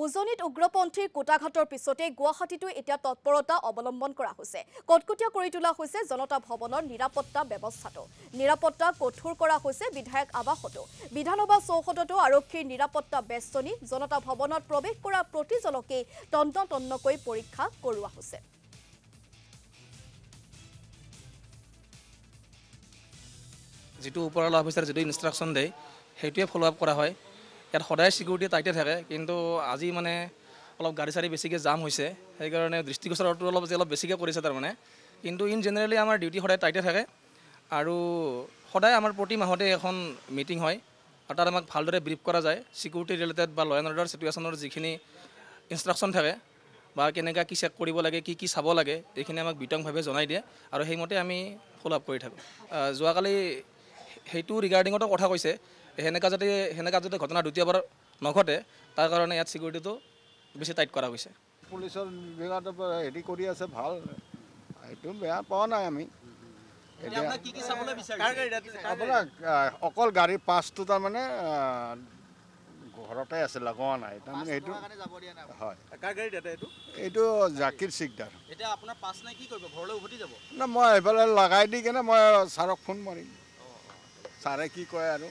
উজনিত উগ্ৰপন্থীৰ কোটাঘাটৰ পিছতে গুৱাহাটীতো এতিয়া তৎপৰতা অৱলম্বন কৰা হৈছে। কটকটীয়া কৰি তোলা হৈছে জনতা ভৱনৰ নিৰাপত্তা ব্যৱস্থাটো। নিৰাপত্তা কঠোৰ কৰা হৈছে বিধায়ক আৱাসতো। বিধানসভা চৌহদতো আৰক্ষীৰ নিৰাপত্তা বেষ্টনী। জনতা ভৱনত প্ৰৱেশ কৰা প্ৰতিজনকেই তন্নতন্নকৈ পৰীক্ষা কৰোৱা হৈছে। যেটো ওপৰৱালা অফিচাৰ যেটো ইনষ্ট্ৰাকশন দেয় সেইটোৱে ফলো আপ কৰা হয়। ইয়াত সদায় সিকিউৰিটি টাইটে থাকে, কিন্তু আজি মানে অলপ গাড়ী চাড়ী বেছিকৈ জাম হৈছে, সেইকাৰণে দৃষ্টিগোচৰটো অলপ বেছিকৈ কৰিছে তাৰমানে। কিন্তু ইন জেনেৰেলি আমাৰ ডিউটি সদায় টাইটে থাকে আৰু সদায় আমাৰ প্ৰতি মাহতে এখন মিটিং হয় আৰু তাত আমাক ভালদৰে ব্ৰিফ কৰা যায় সিকিউৰিটি ৰিলেটেড বা ল এণ্ড অৰ্ডাৰ চিটুৱেশ্যনৰ যিখিনি ইনষ্ট্ৰাকশ্যন থাকে বা কেনেকৈ কি চেক কৰিব লাগে, কি চাব লাগে, এইখিনি আমাক বিতংভাৱে জনাই দিয়ে আৰু সেইমতে আমি ফলো আপ কৰি থাকোঁ। যোৱাকালি সেইটো ৰিগাৰ্ডিঙতো কথা কৈছে, সেনেকা যাতে ঘটনা দ্বিতীয়বাৰ নঘটে তাৰ কাৰণে ইয়াত সিকিউৰিটিটো বেছি টাইট কৰা হৈছে। পুলিচৰ বিভাগত হেৰি কৰি আছে ভাল, এইটো বেয়া পোৱা নাই আমি। আপোনাৰ অকল গাড়ীৰ পাছটো তাৰমানে ঘৰতে আছে, লগোৱা নাই তাৰমানে সেইটো হয়। এইটো জাকিৰ চিকদাৰ। না মই এইফালে লগাই দি কেনে মই ছাৰক ফোন মাৰিম, ছাৰে কি কয় আৰু।